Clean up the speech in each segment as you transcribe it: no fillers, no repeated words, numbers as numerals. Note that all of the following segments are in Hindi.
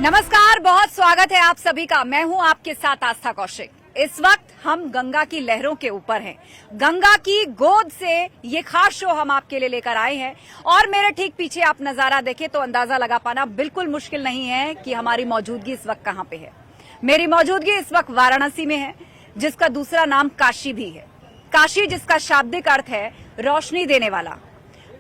नमस्कार, बहुत स्वागत है आप सभी का। मैं हूं आपके साथ आस्था कौशिक। इस वक्त हम गंगा की लहरों के ऊपर हैं। गंगा की गोद से ये खास शो हम आपके लिए लेकर आए हैं और मेरे ठीक पीछे आप नजारा देखें तो अंदाजा लगा पाना बिल्कुल मुश्किल नहीं है कि हमारी मौजूदगी इस वक्त कहां पे है। मेरी मौजूदगी इस वक्त वाराणसी में है, जिसका दूसरा नाम काशी भी है। काशी जिसका शाब्दिक अर्थ है रोशनी देने वाला।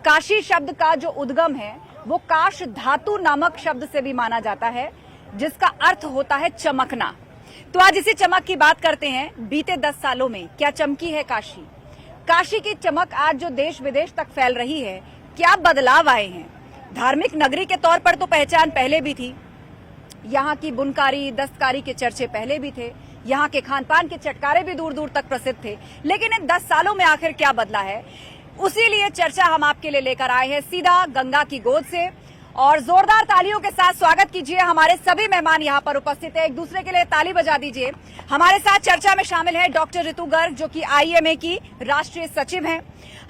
काशी शब्द का जो उद्गम है वो काश धातु नामक शब्द से भी माना जाता है, जिसका अर्थ होता है चमकना। तो आज इसी चमक की बात करते हैं। बीते 10 सालों में क्या चमकी है काशी। काशी की चमक आज जो देश विदेश तक फैल रही है, क्या बदलाव आए हैं। धार्मिक नगरी के तौर पर तो पहचान पहले भी थी, यहाँ की बुनकारी दस्तकारी के चर्चे पहले भी थे, यहाँ के खान पान के चटकारे भी दूर दूर तक प्रसिद्ध थे, लेकिन इन 10 सालों में आखिर क्या बदला है, उसी लिए चर्चा हम आपके लिए लेकर आए हैं सीधा गंगा की गोद से। और जोरदार तालियों के साथ स्वागत कीजिए हमारे सभी मेहमान यहाँ पर उपस्थित हैं। एक दूसरे के लिए ताली बजा दीजिए। हमारे साथ चर्चा में शामिल है डॉक्टर ऋतु गर्ग, जो कि IMA की राष्ट्रीय सचिव हैं।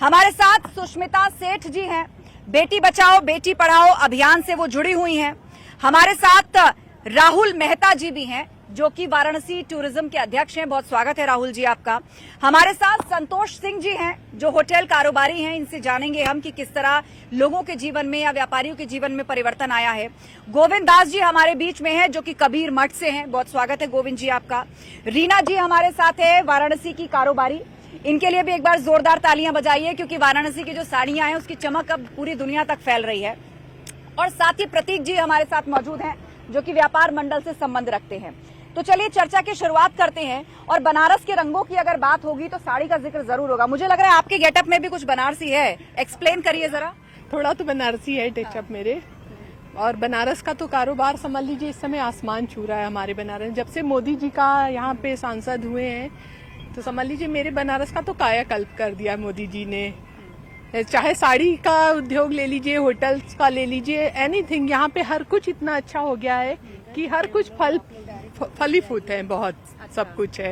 हमारे साथ सुष्मिता सेठ जी हैं, बेटी बचाओ बेटी पढ़ाओ अभियान से वो जुड़ी हुई हैं। हमारे साथ राहुल मेहता जी भी हैं, जो कि वाराणसी टूरिज्म के अध्यक्ष हैं। बहुत स्वागत है राहुल जी आपका। हमारे साथ संतोष सिंह जी हैं, जो होटल कारोबारी हैं। इनसे जानेंगे हम कि किस तरह लोगों के जीवन में या व्यापारियों के जीवन में परिवर्तन आया है। गोविंद दास जी हमारे बीच में हैं, जो कि कबीर मठ से हैं। बहुत स्वागत है गोविंद जी आपका। रीना जी हमारे साथ है, वाराणसी की कारोबारी। इनके लिए भी एक बार जोरदार तालियां बजाइए, क्योंकि वाराणसी की जो साड़ियां हैं उसकी चमक अब पूरी दुनिया तक फैल रही है। और साथ ही प्रतीक जी हमारे साथ मौजूद हैं, जो कि व्यापार मंडल से संबंध रखते हैं। तो चलिए चर्चा की शुरुआत करते हैं। और बनारस के रंगों की अगर बात होगी तो साड़ी का जिक्र जरूर होगा। मुझे लग रहा है आपके गेटअप में भी कुछ बनारसी है, एक्सप्लेन करिए जरा। थोड़ा तो बनारसी है टचअप मेरे। और बनारस का तो कारोबार समझ लीजिए इस समय आसमान छू रहा है हमारे बनारस। जब से मोदी जी का यहाँ पे सांसद हुए हैं तो समझ लीजिए मेरे बनारस का तो कायाकल्प कर दिया मोदी जी ने। चाहे साड़ी का उद्योग ले लीजिए, होटल्स का ले लीजिए, एनीथिंग, यहाँ पे हर कुछ इतना अच्छा हो गया है कि हर कुछ फलीफूट है, बहुत सब कुछ है।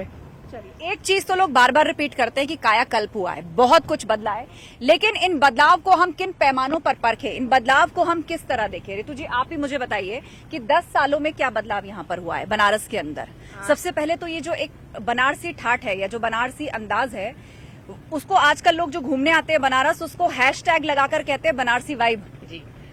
एक चीज तो लोग बार बार रिपीट करते हैं कि कायाकल्प हुआ है, बहुत कुछ बदला है, लेकिन इन बदलाव को हम किन पैमानों पर परखें, इन बदलाव को हम किस तरह देखें। ऋतु जी आप ही मुझे बताइए कि 10 सालों में क्या बदलाव यहाँ पर हुआ है बनारस के अंदर। सबसे पहले तो ये जो एक बनारसी ठाठ है या जो बनारसी अंदाज है, उसको आजकल लोग जो घूमने आते हैं बनारस, उसको हैशटैग लगाकर कहते हैं बनारसी वाइब।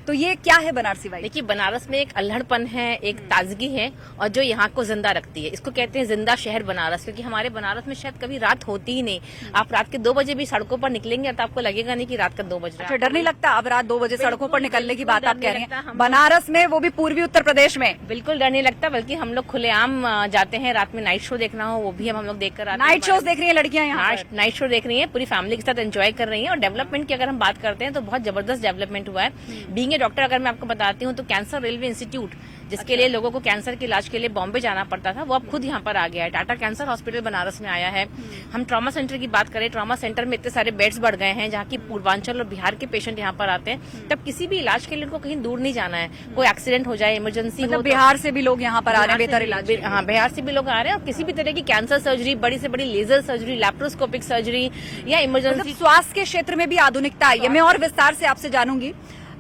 तो ये क्या है बनारसी वाइब? देखिए, बनारस में एक अल्हड़पन है, एक ताजगी है, और जो यहाँ को जिंदा रखती है। इसको कहते हैं जिंदा शहर बनारस, क्योंकि हमारे बनारस में शायद कभी रात होती ही नहीं। आप रात के 2 बजे भी सड़कों पर निकलेंगे तो आपको लगेगा नहीं कि रात का 2 बज रहा है। अच्छा, डर नहीं लगता? अब रात 2 बजे सड़कों पर निकलने की बात आप कह रहे हैं बनारस में, वो भी पूर्वी उत्तर प्रदेश में? बिल्कुल डर नहीं लगता, बल्कि हम लोग खुलेआम जाते हैं। रात में नाइट शो देखना हो वो भी हम लोग देख कर आते हैं। नाइट शोज देख रही है लड़कियां यहाँ? नाइट शो देख रही है, पूरी फैमिली के साथ एंजॉय कर रही है। और डेवलपमेंट की अगर हम बात करते हैं तो बहुत जबरदस्त डेवलपमेंट हुआ है। बीइंग ए डॉक्टर अगर मैं आपको बताती हूँ तो कैंसर रेलवे इंस्टीट्यूट, जिसके लिए लोगों को कैंसर के इलाज के लिए बॉम्बे जाना पड़ता था, वो अब खुद यहाँ पर आ गया है। टाटा कैंसर हॉस्पिटल बनारस में आया है। हम ट्रॉमा सेंटर की बात करें, ट्रॉमा सेंटर में इतने सारे बेड्स बढ़ गए हैं, जहाँ की पूर्वांचल और बिहार के पेशेंट यहाँ पर आते हैं। तब किसी भी इलाज के लिए उनको कहीं दूर नहीं जाना है। कोई एक्सीडेंट हो जाए, इमरजेंसी हो, बिहार से भी लोग यहाँ पर आ रहे हैं बेहतर इलाज। हाँ, बिहार से भी लोग आ रहे हैं। और किसी भी तरह की कैंसर सर्जरी, बड़ी से बड़ी लेजर सर्जरी, लैप्रोस्कोपिक सर्जरी या इमरजेंसी, स्वास्थ्य के क्षेत्र में भी आधुनिकता आई है। मैं और विस्तार से आपसे जानूंगी,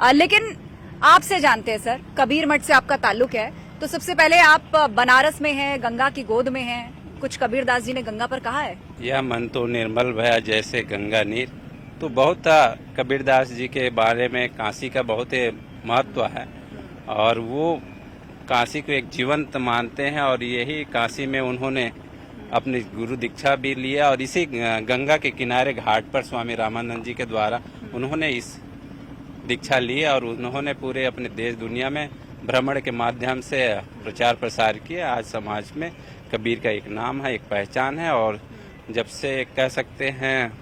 लेकिन आपसे जानते हैं सर, कबीर मठ से आपका ताल्लुक है, तो सबसे पहले आप बनारस में हैं, गंगा की गोद में हैं। कुछ कबीर दास जी ने गंगा पर कहा है, यह मन तो निर्मल भया जैसे गंगा नीर। तो बहुत कबीर दास जी के बारे में काशी का बहुत महत्व है, और वो काशी को एक जीवंत मानते हैं। और यही काशी में उन्होंने अपनी गुरु दीक्षा भी लिया, और इसी गंगा के किनारे घाट पर स्वामी रामानंद जी के द्वारा उन्होंने इस दीक्षा ली, और उन्होंने पूरे अपने देश दुनिया में भ्रमण के माध्यम से प्रचार प्रसार किया। आज समाज में कबीर का एक नाम है, एक पहचान है। और जब से कह सकते हैं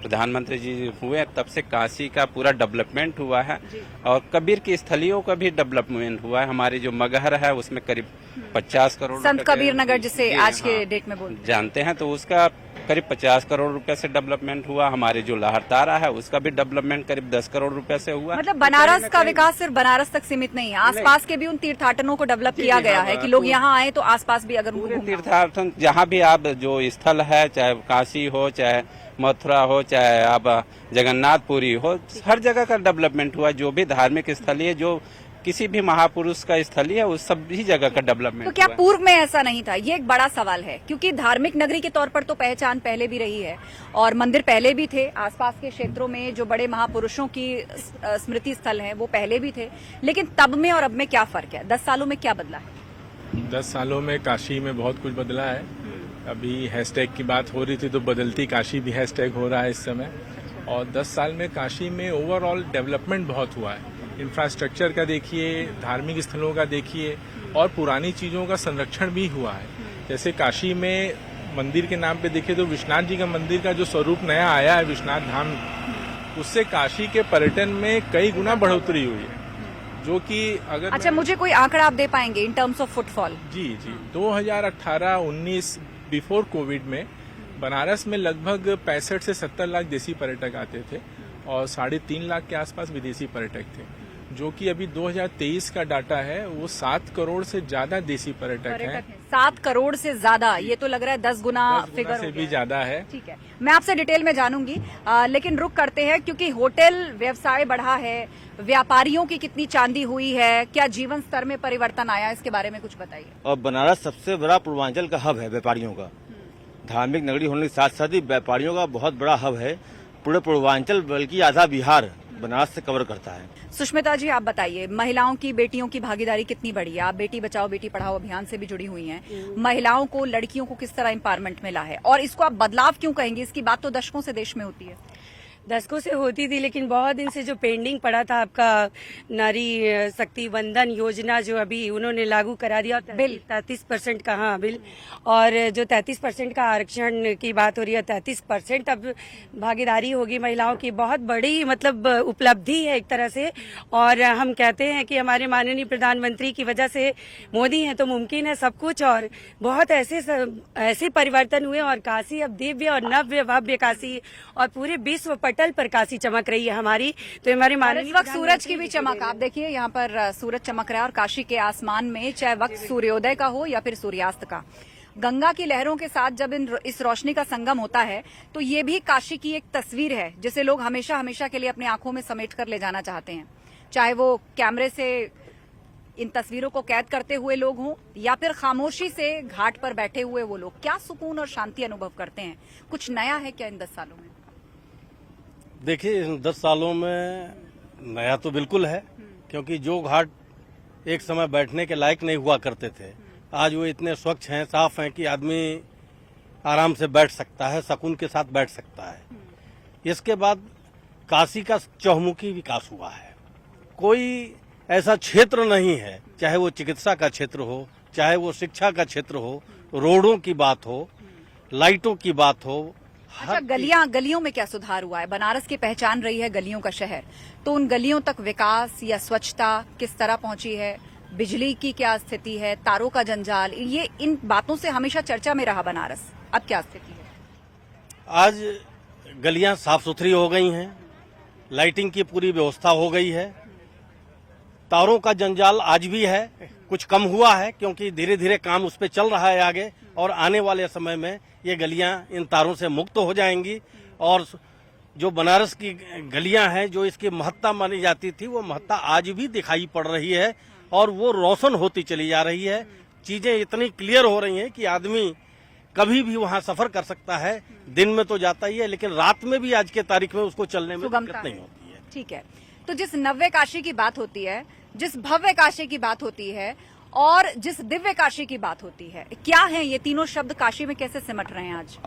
प्रधानमंत्री जी हुए, तब से काशी का पूरा डेवलपमेंट हुआ है, और कबीर की स्थलियों का भी डेवलपमेंट हुआ है। हमारी जो मगहर है उसमें करीब 50 करोड़ संत कबीर नगर जिसे आज के डेट में बोलते जानते हैं, तो उसका करीब 50 करोड़ रुपए से डेवलपमेंट हुआ। हमारे जो लहरतारा है उसका भी डेवलपमेंट करीब 10 करोड़ रुपए से हुआ। मतलब बनारस का विकास सिर्फ बनारस तक सीमित नहीं है, आसपास के भी उन तीर्थाटनों को डेवलप किया गया है कि लोग यहाँ आए तो आसपास भी अगर पूरे तीर्थाटन जहाँ भी आप जो स्थल है, चाहे काशी हो, चाहे मथुरा हो, चाहे आप जगन्नाथपुरी हो, हर जगह का डेवलपमेंट हुआ। जो भी धार्मिक स्थल है, जो किसी भी महापुरुष का स्थल है, उस सभी जगह का डेवलपमेंट तो क्या हुआ है। पूर्व में ऐसा नहीं था? ये एक बड़ा सवाल है, क्योंकि धार्मिक नगरी के तौर पर तो पहचान पहले भी रही है और मंदिर पहले भी थे। आसपास के क्षेत्रों में जो बड़े महापुरुषों की स्मृति स्थल हैं वो पहले भी थे, लेकिन तब में और अब में क्या फर्क है? 10 सालों में क्या बदला है? 10 सालों में काशी में बहुत कुछ बदला है। अभी हैशटैग की बात हो रही थी तो बदलती काशी भी हैशटैग हो रहा है इस समय। और 10 साल में काशी में ओवरऑल डेवलपमेंट बहुत हुआ है। इंफ्रास्ट्रक्चर का देखिए, धार्मिक स्थलों का देखिए, और पुरानी चीजों का संरक्षण भी हुआ है। जैसे काशी में मंदिर के नाम पे देखिए तो विश्वनाथ जी का मंदिर का जो स्वरूप नया आया है विश्वनाथ धाम, उससे काशी के पर्यटन में कई गुना बढ़ोतरी हुई है, जो कि अगर अच्छा, मुझे कोई आंकड़ा आप दे पाएंगे इन टर्म्स ऑफ फुटफॉल? जी 2018-19 बिफोर कोविड में बनारस में लगभग 65 से 70 लाख देसी पर्यटक आते थे और 3.5 लाख के आसपास विदेशी पर्यटक थे, जो कि अभी 2023 का डाटा है वो 7 करोड़ से ज्यादा देसी पर्यटक हैं। 7 करोड़ से ज्यादा, ये तो लग रहा है 10 गुना फिगर से हो भी गया है। ज्यादा है। ठीक है, मैं आपसे डिटेल में जानूंगी, लेकिन रुक करते हैं क्योंकि होटल व्यवसाय बढ़ा है, व्यापारियों की कितनी चांदी हुई है, क्या जीवन स्तर में परिवर्तन आया, इसके बारे में कुछ बताइए। और बनारस सबसे बड़ा पूर्वांचल का हब है व्यापारियों का। धार्मिक नगरी होने के साथ साथ ही व्यापारियों का बहुत बड़ा हब है। पूरे पूर्वांचल बल्कि आधा बिहार बनारस से कवर करता है। सुष्मिता जी, आप बताइए, महिलाओं की, बेटियों की भागीदारी कितनी बढ़ी है? आप बेटी बचाओ बेटी पढ़ाओ अभियान से भी जुड़ी हुई हैं। महिलाओं को, लड़कियों को किस तरह एम्पावरमेंट मिला है, और इसको आप बदलाव क्यों कहेंगे? इसकी बात तो दशकों से देश में होती है। दशकों से होती थी, लेकिन बहुत दिन से जो पेंडिंग पड़ा था आपका नारी शक्ति वंदन योजना, जो अभी उन्होंने लागू करा दिया, बिल 33% का, हाँ बिल, और जो 33% का आरक्षण की बात हो रही है, 33% अब भागीदारी होगी महिलाओं की। बहुत बड़ी मतलब उपलब्धि है एक तरह से। और हम कहते हैं कि हमारे माननीय प्रधानमंत्री की वजह से, मोदी हैं तो मुमकिन है सब कुछ। और बहुत ऐसे परिवर्तन हुए और काशी अब दिव्य और नव्य भव्य काशी और पूरे विश्व पटल पर काशी चमक रही है हमारी। तो हमारे माननीय इस वक्त सूरज की भी चमक, आप देखिए यहाँ पर सूरज चमक रहा है और काशी के आसमान में, चाहे वक्त सूर्योदय का हो या फिर सूर्यास्त का, गंगा की लहरों के साथ जब इस रोशनी का संगम होता है तो ये भी काशी की एक तस्वीर है जिसे लोग हमेशा हमेशा के लिए अपनी आंखों में समेट कर ले जाना चाहते हैं। चाहे वो कैमरे से इन तस्वीरों को कैद करते हुए लोग हों या फिर खामोशी से घाट पर बैठे हुए वो लोग, क्या सुकून और शांति अनुभव करते हैं? कुछ नया है क्या इन 10 सालों में? देखिए, इन 10 सालों में नया तो बिल्कुल है, क्योंकि जो घाट एक समय बैठने के लायक नहीं हुआ करते थे, आज वो इतने स्वच्छ हैं, साफ हैं कि आदमी आराम से बैठ सकता है, सुकून के साथ बैठ सकता है। इसके बाद काशी का चहुमुखी विकास हुआ है। कोई ऐसा क्षेत्र नहीं है, चाहे वो चिकित्सा का क्षेत्र हो, चाहे वो शिक्षा का क्षेत्र हो, रोडों की बात हो, लाइटों की बात हो। अच्छा, गलियों में क्या सुधार हुआ है? बनारस की पहचान रही है गलियों का शहर, तो उन गलियों तक विकास या स्वच्छता किस तरह पहुंची है? बिजली की क्या स्थिति है? तारों का जंजाल, ये इन बातों से हमेशा चर्चा में रहा बनारस, अब क्या स्थिति है? आज गलियां साफ सुथरी हो गई हैं, लाइटिंग की पूरी व्यवस्था हो गई है। तारों का जंजाल आज भी है, कुछ कम हुआ है क्योंकि धीरे धीरे काम उस पर चल रहा है आगे, और आने वाले समय में ये गलियां इन तारों से मुक्त हो जाएंगी। और जो बनारस की गलियां हैं, जो इसकी महत्ता मानी जाती थी, वो महत्ता आज भी दिखाई पड़ रही है और वो रोशन होती चली जा रही है। चीजें इतनी क्लियर हो रही हैं कि आदमी कभी भी वहां सफर कर सकता है। दिन में तो जाता ही है, लेकिन रात में भी आज के तारीख में उसको चलने में दिक्कत नहीं होती है। ठीक है, तो जिस नव्य काशी की बात होती है, जिस भव्य काशी की बात होती है और जिस दिव्य काशी की बात होती है, क्या है ये तीनों शब्द काशी में कैसे सिमट रहे हैं आज?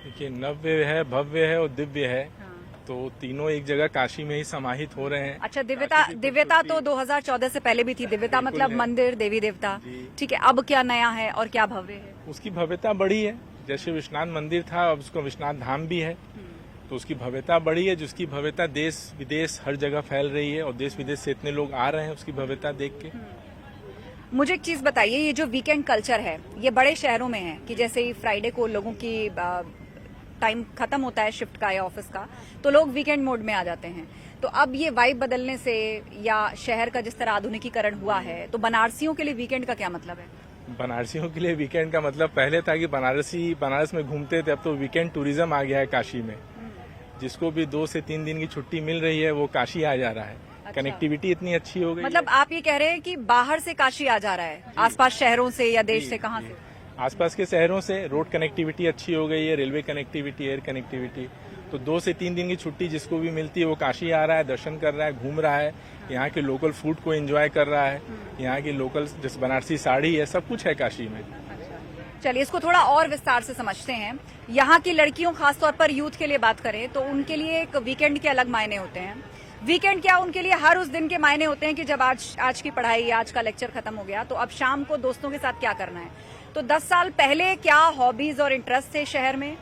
देखिए, नव्य है, भव्य है और दिव्य है, तो तीनों एक जगह काशी में ही समाहित हो रहे हैं। अच्छा, दिव्यता तो 2014 से पहले भी थी। दिव्यता मतलब मंदिर, देवी देवता, ठीक है। अब क्या नया है और क्या भव्य है? उसकी भव्यता बढ़ी है। जैसे विश्वनाथ मंदिर था, अब उसको विश्वनाथ धाम भी है, तो उसकी भव्यता बढ़ी है, जिसकी भव्यता देश विदेश हर जगह फैल रही है और देश विदेश से इतने लोग आ रहे हैं उसकी भव्यता देख के। मुझे एक चीज बताइए, ये जो वीकेंड कल्चर है ये बड़े शहरों में है कि जैसे ही फ्राइडे को लोगों की टाइम खत्म होता है शिफ्ट का या ऑफिस का, तो लोग वीकेंड मोड में आ जाते हैं। तो अब ये वाइब बदलने से या शहर का जिस तरह आधुनिकीकरण हुआ है, तो बनारसियों के लिए वीकेंड का क्या मतलब है? बनारसियों के लिए वीकेंड का मतलब पहले था कि बनारस में घूमते थे, अब तो वीकेंड टूरिज्म आ गया है काशी में। जिसको भी 2 से 3 दिन की छुट्टी मिल रही है वो काशी आ जा रहा है। कनेक्टिविटी इतनी अच्छी हो गई है। मतलब आप ये कह रहे हैं कि बाहर से काशी आ जा रहा है, आसपास शहरों से या देश से, कहाँ से? आसपास के शहरों से रोड कनेक्टिविटी अच्छी हो गई है, रेलवे कनेक्टिविटी, एयर कनेक्टिविटी। तो 2 से 3 दिन की छुट्टी जिसको भी मिलती है वो काशी आ रहा है, दर्शन कर रहा है, घूम रहा है, यहाँ के लोकल फूड को एंजॉय कर रहा है, यहाँ की लोकल जैसे बनारसी साड़ी है, सब कुछ है काशी में। चलिए इसको थोड़ा और विस्तार से समझते हैं। यहाँ की लड़कियों, खासतौर पर यूथ के लिए बात करें तो उनके लिए एक वीकेंड के अलग मायने होते हैं। वीकेंड क्या, उनके लिए हर उस दिन के मायने होते हैं कि जब आज की पढ़ाई, आज का लेक्चर खत्म हो गया तो अब शाम को दोस्तों के साथ क्या करना है। तो 10 साल पहले क्या हॉबीज और इंटरेस्ट थे शहर में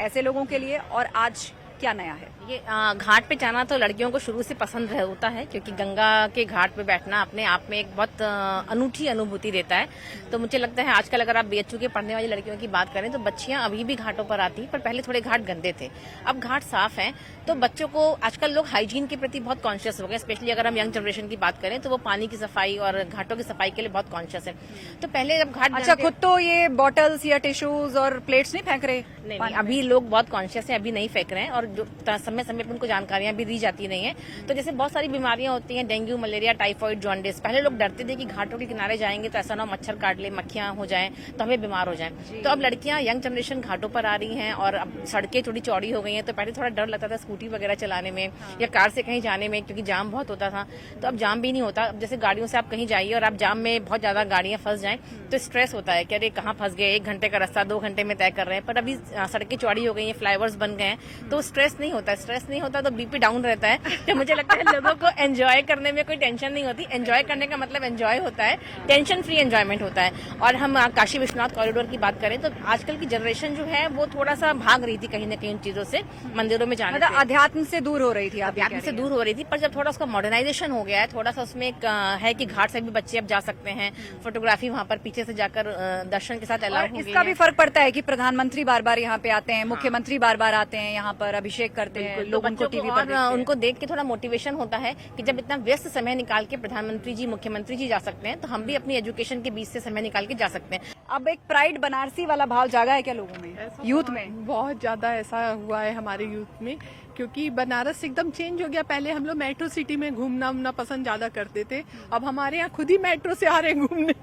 ऐसे लोगों के लिए, और आज क्या नया है? ये घाट पे जाना तो लड़कियों को शुरू से पसंद होता है, क्योंकि गंगा के घाट पे बैठना अपने आप में एक बहुत अनूठी अनुभूति देता है। तो मुझे लगता है आजकल अगर आप बीएचयू के पढ़ने वाली लड़कियों की बात करें तो बच्चियां अभी भी घाटों पर आती, पर पहले थोड़े घाट गंदे थे, अब घाट साफ हैं। तो बच्चों को आजकल लोग हाइजीन के प्रति बहुत कॉन्शियस हो गए, स्पेशली अगर हम यंग जनरेशन की बात करें तो वो पानी की सफाई और घाटों की सफाई के लिए बहुत कॉन्शियस है। तो पहले जब घाट अच्छा, खुद तो ये बॉटल्स या टिश्यूज और प्लेट्स नहीं फेंक रहे? नहीं, अभी लोग बहुत कॉन्शियस हैं, अभी नहीं फेंक रहे हैं, और जो समय समय पर उनको जानकारियां भी दी जाती नहीं है। तो जैसे बहुत सारी बीमारियां होती हैं, डेंगू, मलेरिया, टाइफाइड, जॉन्डिस, पहले लोग डरते थे कि घाटों के किनारे जाएंगे तो ऐसा ना मच्छर काट ले, मक्खियां हो जाएं तो हमें बीमार हो जाएं। तो अब लड़कियां, यंग जनरेशन घाटों पर आ रही हैं, और अब सड़कें थोड़ी चौड़ी हो गई हैं। तो पहले थोड़ा डर लगता था स्कूटी वगैरह चलाने में या कार से कहीं जाने में, क्योंकि जाम बहुत होता था। तो अब जाम भी नहीं होता। अब जैसे गाड़ियों से आप कहीं जाइए और आप जाम में बहुत ज्यादा गाड़ियां फंस जाएं तो स्ट्रेस होता है कि अरे कहाँ फंस गए, 1 घंटे का रास्ता 2 घंटे में तय कर रहे हैं। पर अभी सड़कें चौड़ी हो गई हैं, फ्लाईओवर्स बन गए हैं, तो स्ट्रेस नहीं होता। स्ट्रेस नहीं होता तो बीपी डाउन रहता है। तो मुझे लगता है लोगों को एंजॉय करने में कोई टेंशन नहीं होती। एंजॉय करने का मतलब एंजॉय होता है, टेंशन फ्री एंजॉयमेंट होता है। और हम काशी विश्वनाथ कॉरिडोर की बात करें तो आजकल की जनरेशन जो है वो थोड़ा सा भाग रही थी कहीं न कहीं उन चीजों से, मंदिरों में जाने मतलब अध्यात्म से दूर हो रही थी, अध्यात्म से दूर हो रही थी। पर जब थोड़ा उसका मॉडर्नाइजेशन हो गया है, थोड़ा सा उसमें एक है कि घाट से भी बच्चे अब जा सकते हैं, फोटोग्राफी वहाँ पर पीछे से जाकर दर्शन के साथ अलाउ हो गई है। इसका भी फर्क पड़ता है कि प्रधानमंत्री बार बार यहाँ पे आते हैं, मुख्यमंत्री बार बार आते हैं यहाँ पर, अभिषेक करते हैं, लोग उनको टीवी पर देखते हैं। उनको देख के थोड़ा मोटिवेशन होता है कि जब इतना व्यस्त समय निकाल के प्रधानमंत्री जी, मुख्यमंत्री जी जा सकते हैं तो हम भी अपनी एजुकेशन के बीच से समय निकाल के जा सकते हैं। अब एक प्राइड बनारसी वाला भाव जागा है क्या लोगों में, यूथ में? बहुत ज्यादा ऐसा हुआ है हमारे यूथ में, क्योंकि बनारस एकदम चेंज हो गया। पहले हम लोग मेट्रो सिटी में घूमना पसंद ज्यादा करते थे, अब हमारे यहाँ खुद ही मेट्रो से आ रहे हैं घूमने।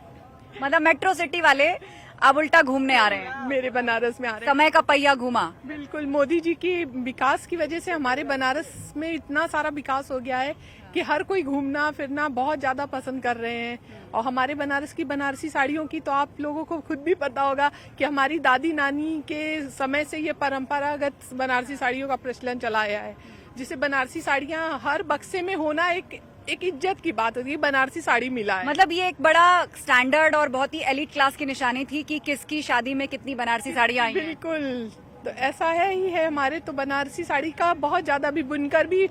मतलब मेट्रो सिटी वाले अब उल्टा घूमने आ रहे हैं, मेरे बनारस में आ रहे हैं। समय का पहिया घुमा। बिल्कुल, मोदी जी की विकास की वजह से हमारे बनारस में इतना सारा विकास हो गया है कि हर कोई घूमना फिरना बहुत ज्यादा पसंद कर रहे हैं। और हमारे बनारस की बनारसी साड़ियों की तो आप लोगों को खुद भी पता होगा कि हमारी दादी नानी के समय से ये परंपरागत बनारसी साड़ियों का प्रचलन चला आया है, जिसे बनारसी साड़ियां हर बक्से में होना एक इज्जत की बात होती है। बनारसी साड़ी मिला है, मतलब ये एक बड़ा स्टैंडर्ड और बहुत ही एलिट क्लास की निशानी थी कि किसकी शादी में कितनी बनारसी साड़ियां आई हैं। बिल्कुल, तो ऐसा है ही है हमारे। तो बनारसी साड़ी का बहुत ज्यादा भी बुनकर भी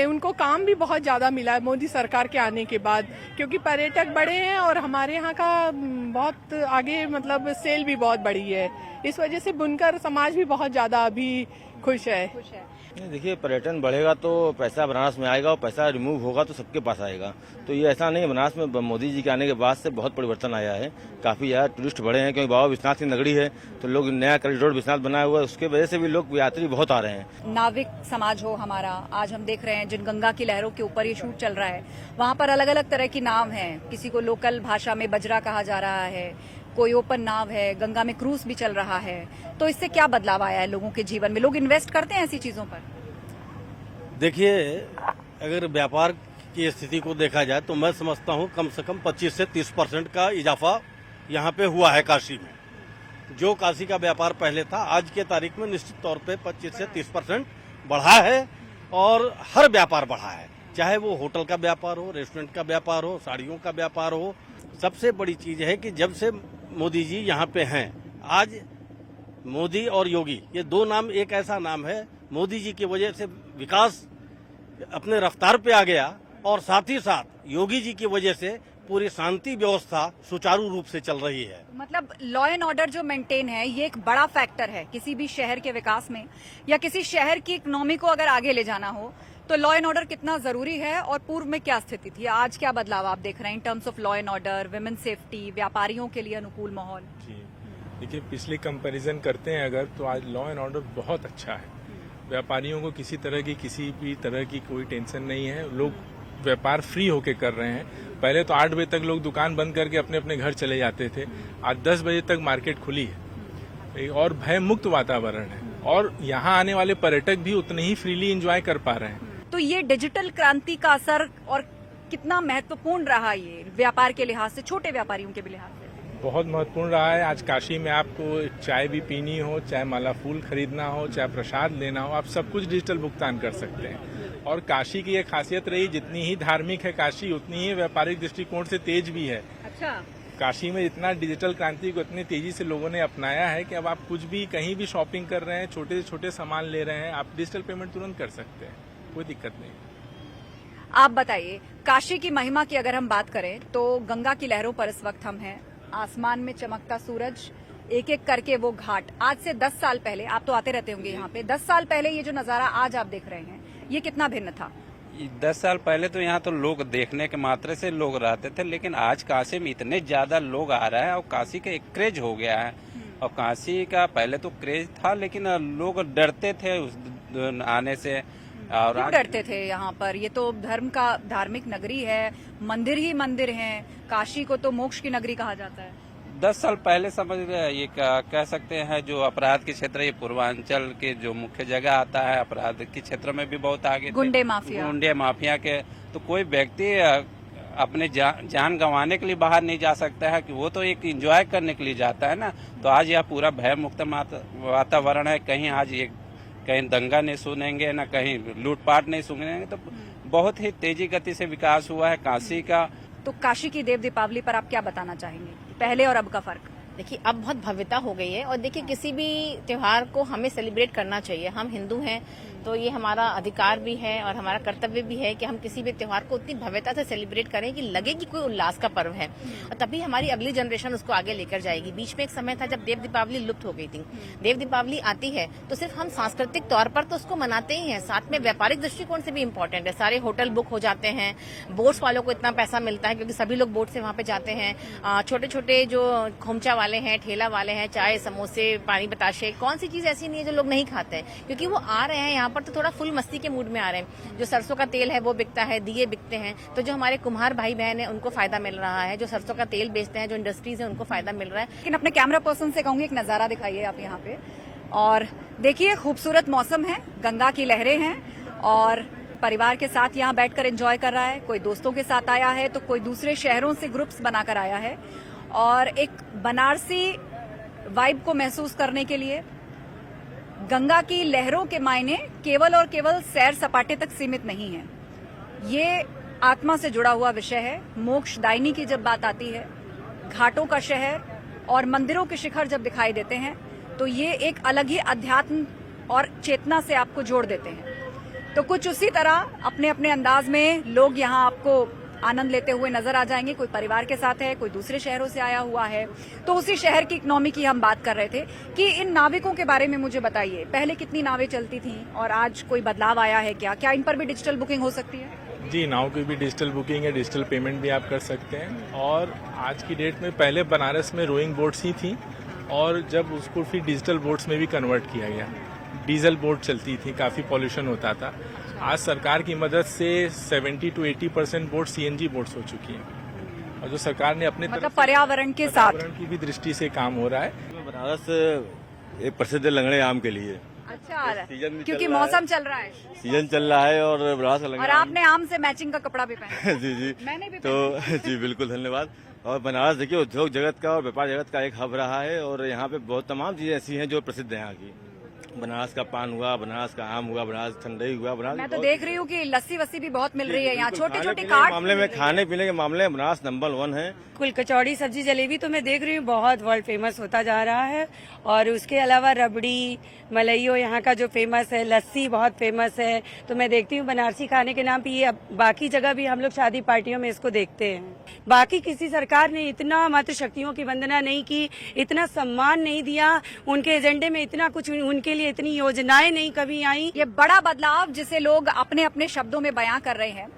उनको काम भी बहुत ज्यादा मिला है मोदी सरकार के आने के बाद, क्योंकि पर्यटक बढ़े हैं और हमारे यहाँ का बहुत आगे मतलब सेल भी बहुत बढ़ी है। इस वजह से बुनकर समाज भी बहुत ज्यादा अभी खुश है। देखिए, पर्यटन बढ़ेगा तो पैसा बनारस में आएगा, और पैसा रिमूव होगा तो सबके पास आएगा। तो ये ऐसा नहीं है, बनारस में मोदी जी के आने के बाद से बहुत परिवर्तन आया है, काफी ज्यादा टूरिस्ट बढ़े हैं, क्योंकि बाबा विश्वनाथ की नगरी है तो लोग नया कॉरिडोर विश्वनाथ बनाया हुआ है, उसके वजह से भी लोग यात्री बहुत आ रहे हैं। नाविक समाज हो हमारा, आज हम देख रहे हैं जिन गंगा की लहरों के ऊपर ये शूट चल रहा है, वहाँ पर अलग अलग तरह की नाव है। किसी को लोकल भाषा में बजरा कहा जा रहा है, कोई ओपन नाव है, गंगा में क्रूज भी चल रहा है। तो इससे क्या बदलाव आया है लोगों के जीवन में? लोग इन्वेस्ट करते हैं ऐसी चीजों पर? देखिए, अगर व्यापार की स्थिति को देखा जाए तो मैं समझता हूँ कम से कम 25 से 30% का इजाफा यहाँ पे हुआ है काशी में। जो काशी का व्यापार पहले था, आज के तारीख में निश्चित तौर पे 25 से 30% बढ़ा है, और हर व्यापार बढ़ा है, चाहे वो होटल का व्यापार हो, रेस्टोरेंट का व्यापार हो, साड़ियों का व्यापार हो। सबसे बड़ी चीज है कि जब से मोदी जी यहाँ पे हैं, आज मोदी और योगी, ये 2 नाम एक ऐसा नाम है, मोदी जी की वजह से विकास अपने रफ्तार पे आ गया, और साथ ही साथ योगी जी की वजह से पूरी शांति व्यवस्था सुचारू रूप से चल रही है। मतलब लॉ एंड ऑर्डर जो मेंटेन है, ये एक बड़ा फैक्टर है किसी भी शहर के विकास में, या किसी शहर की इकोनॉमी को अगर आगे ले जाना हो तो लॉ एंड ऑर्डर कितना जरूरी है। और पूर्व में क्या स्थिति थी, आज क्या बदलाव आप देख रहे हैं इन terms of law and order, women safety, व्यापारियों के लिए अनुकूल माहौल? जी, देखिए, पिछले कंपैरिजन करते हैं अगर, तो आज लॉ एंड ऑर्डर बहुत अच्छा है। व्यापारियों को किसी भी तरह की कोई टेंशन नहीं है, लोग व्यापार फ्री होके कर रहे हैं। पहले तो 8 बजे तक लोग दुकान बंद करके अपने अपने घर चले जाते थे, आज 10 बजे तक मार्केट खुली है और भय मुक्त वातावरण है, और यहाँ आने वाले पर्यटक भी उतने ही फ्रीली एंजॉय कर पा रहे हैं। तो ये डिजिटल क्रांति का असर और कितना महत्वपूर्ण रहा ये व्यापार के लिहाज से, छोटे व्यापारियों के भी लिहाज से? बहुत महत्वपूर्ण रहा है। आज काशी में आपको चाय भी पीनी हो, चाहे माला फूल खरीदना हो, चाहे प्रसाद लेना हो, आप सब कुछ डिजिटल भुगतान कर सकते हैं। और काशी की ये खासियत रही, जितनी ही धार्मिक है काशी, उतनी ही व्यापारिक दृष्टिकोण से तेज भी है। अच्छा, काशी में इतना डिजिटल क्रांति को इतनी तेजी से लोगों ने अपनाया है कि अब आप कुछ भी कहीं भी शॉपिंग कर रहे हैं, छोटे से छोटे सामान ले रहे हैं, आप डिजिटल पेमेंट तुरंत कर सकते हैं, कोई दिक्कत नहीं। आप बताइए, काशी की महिमा की अगर हम बात करें तो गंगा की लहरों पर इस वक्त हम हैं, आसमान में चमकता सूरज, एक एक करके वो घाट। आज से 10 साल पहले, आप तो आते रहते होंगे यहाँ पे, 10 साल पहले ये जो नजारा आज आप देख रहे हैं, ये कितना भिन्न था? 10 साल पहले तो यहाँ तो लोग देखने के मात्रे से लोग रहते थे, लेकिन आज काशी में इतने ज्यादा लोग आ रहे हैं और काशी का एक क्रेज हो गया है। और काशी का पहले तो क्रेज था, लेकिन लोग डरते थे उस आने से। और क्यों डरते थे? यहाँ पर ये तो धर्म का धार्मिक नगरी है, मंदिर ही मंदिर हैं, काशी को तो मोक्ष की नगरी कहा जाता है। 10 साल पहले समझ रहे ये कह सकते हैं, जो अपराध के क्षेत्र, ये पूर्वांचल के जो मुख्य जगह आता है, अपराध के क्षेत्र में भी बहुत आगे थे। गुंडे माफिया के तो कोई व्यक्ति अपने जान गंवाने के लिए बाहर नहीं जा सकता है, कि वो तो एक एंजॉय करने के लिए जाता है ना। तो आज यह पूरा भय मुक्त वातावरण है। कहीं आज कहीं दंगा नहीं सुनेंगे, ना कहीं लूटपाट नहीं सुनेंगे। तो बहुत ही तेजी गति से विकास हुआ है काशी का। तो काशी की देव दीपावली पर आप क्या बताना चाहेंगे, पहले और अब का फर्क? देखिए, अब बहुत भव्यता हो गई है, और देखिए किसी भी त्योहार को हमें सेलिब्रेट करना चाहिए। हम हिंदू हैं तो ये हमारा अधिकार भी है और हमारा कर्तव्य भी है कि हम किसी भी त्योहार को उतनी भव्यता से सेलिब्रेट करें कि लगे कि कोई उल्लास का पर्व है, और तभी हमारी अगली जनरेशन उसको आगे लेकर जाएगी। बीच में एक समय था जब देव दीपावली लुप्त हो गई थी। देव दीपावली आती है तो सिर्फ हम सांस्कृतिक तौर पर तो उसको मनाते ही हैं, साथ में व्यापारिक दृष्टिकोण से भी इम्पोर्टेंट है। सारे होटल बुक हो जाते हैं, बोट्स वालों को इतना पैसा मिलता है क्योंकि सभी लोग बोट से वहां पे जाते हैं। छोटे छोटे जो खोमचा वाले हैं, ठेला वाले हैं, चाय समोसे पानी बताशे, कौन सी चीज ऐसी नहीं है जो लोग नहीं खाते हैं, क्योंकि वो आ रहे हैं यहाँ पर तो थोड़ा फुल मस्ती के मूड में आ रहे हैं। जो सरसों का तेल है वो बिकता है, दिए बिकते हैं, तो जो हमारे कुम्हार भाई बहन है उनको फायदा मिल रहा है। जो सरसों का तेल बेचते हैं, जो इंडस्ट्रीज है, उनको फायदा मिल रहा है। लेकिन अपने कैमरा पर्सन से कहूंगी एक नजारा दिखाइए आप यहाँ पे, और देखिए खूबसूरत मौसम है, गंगा की लहरें हैं, और परिवार के साथ यहाँ बैठकर एंजॉय कर रहा है। कोई दोस्तों के साथ आया है तो कोई दूसरे शहरों से ग्रुप्स बनाकर आया है, और एक बनारसी वाइब को महसूस करने के लिए गंगा की लहरों के मायने केवल और केवल सैर सपाटे तक सीमित नहीं है। ये आत्मा से जुड़ा हुआ विषय है। मोक्षदायिनी की जब बात आती है, घाटों का शहर और मंदिरों के शिखर जब दिखाई देते हैं, तो ये एक अलग ही अध्यात्म और चेतना से आपको जोड़ देते हैं। तो कुछ उसी तरह अपने अपने अंदाज में लोग यहाँ आपको आनंद लेते हुए नजर आ जाएंगे। कोई परिवार के साथ है, कोई दूसरे शहरों से आया हुआ है। तो उसी शहर की इकोनॉमी की हम बात कर रहे थे कि इन नाविकों के बारे में मुझे बताइए, पहले कितनी नावें चलती थीं और आज कोई बदलाव आया है क्या? क्या इन पर भी डिजिटल बुकिंग हो सकती है? जी, नाव की भी डिजिटल बुकिंग है, डिजिटल पेमेंट भी आप कर सकते हैं। और आज की डेट में, पहले बनारस में रोइंग बोट्स ही थी, और जब उसको फिर डिजिटल बोट्स में भी कन्वर्ट किया गया। डीजल बोट चलती थी, काफी पॉल्यूशन होता था। आज सरकार की मदद से 70 to 80% बोट CNG बोट्स हो चुकी हैं, और जो सरकार ने अपने मतलब पर्यावरण के साथ की भी दृष्टि से काम हो रहा है। बनारस एक प्रसिद्ध लंगड़े आम के लिए। अच्छा, सीजन भी क्योंकि चल रहा है। मौसम चल रहा है, सीजन चल रहा है, और बनारस का और लंगड़ा आपने आम से मैचिंग का कपड़ा भी पहना है। जी जी, मैंने भी तो जी बिल्कुल धन्यवाद। और बनारस देखिए उद्योग जगत का और व्यापार जगत का एक हब रहा है, और यहाँ पे बहुत तमाम चीजें ऐसी हैं जो प्रसिद्ध हैं यहाँ की। बनारस का पान हुआ, बनारस का आम हुआ, बनारस ठंडई हुआ। बनारस मैं तो देख रही हूँ कि लस्सी वस्सी भी बहुत मिल रही है यहाँ, छोटे छोटे खाने कार्ट मामले में, खाने पीने के मामले में बनारस नंबर 1 है। कुल कचौड़ी सब्जी जलेबी तो मैं देख रही हूँ बहुत वर्ल्ड फेमस होता जा रहा है, और उसके अलावा रबड़ी मलइयो यहाँ का जो फेमस है, लस्सी बहुत फेमस है। तो मैं देखती हूँ बनारसी खाने के नाम पे ये, अब बाकी जगह भी हम लोग शादी पार्टियों में इसको देखते हैं। बाकी किसी सरकार ने इतना मातृशक्तियों की वंदना नहीं की, इतना सम्मान नहीं दिया, उनके एजेंडे में इतना कुछ, उनके लिए इतनी योजनाएं नहीं कभी आई। ये बड़ा बदलाव जिसे लोग अपने अपने शब्दों में बयां कर रहे हैं,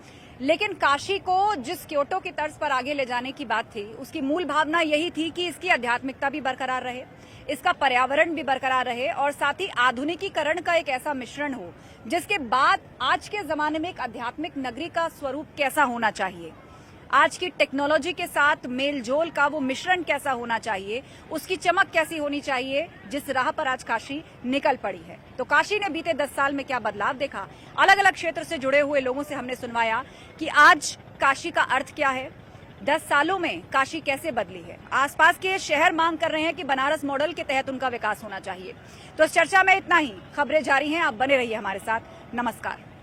लेकिन काशी को जिस क्योटो की तर्ज पर आगे ले जाने की बात थी, उसकी मूल भावना यही थी कि इसकी आध्यात्मिकता भी बरकरार रहे, इसका पर्यावरण भी बरकरार रहे और साथ ही आधुनिकीकरण का एक ऐसा मिश्रण हो जिसके बाद आज के जमाने में एक आध्यात्मिक नगरी का स्वरूप कैसा होना चाहिए, आज की टेक्नोलॉजी के साथ मेलजोल का वो मिश्रण कैसा होना चाहिए, उसकी चमक कैसी होनी चाहिए, जिस राह पर आज काशी निकल पड़ी है। तो काशी ने बीते 10 साल में क्या बदलाव देखा, अलग अलग क्षेत्र से जुड़े हुए लोगों से हमने सुनवाया कि आज काशी का अर्थ क्या है, 10 सालों में काशी कैसे बदली है। आसपास के शहर मांग कर रहे हैं कि बनारस मॉडल के तहत उनका विकास होना चाहिए। तो इस चर्चा में इतना ही। खबरें जारी हैं, आप बने रहिए हमारे साथ। नमस्कार।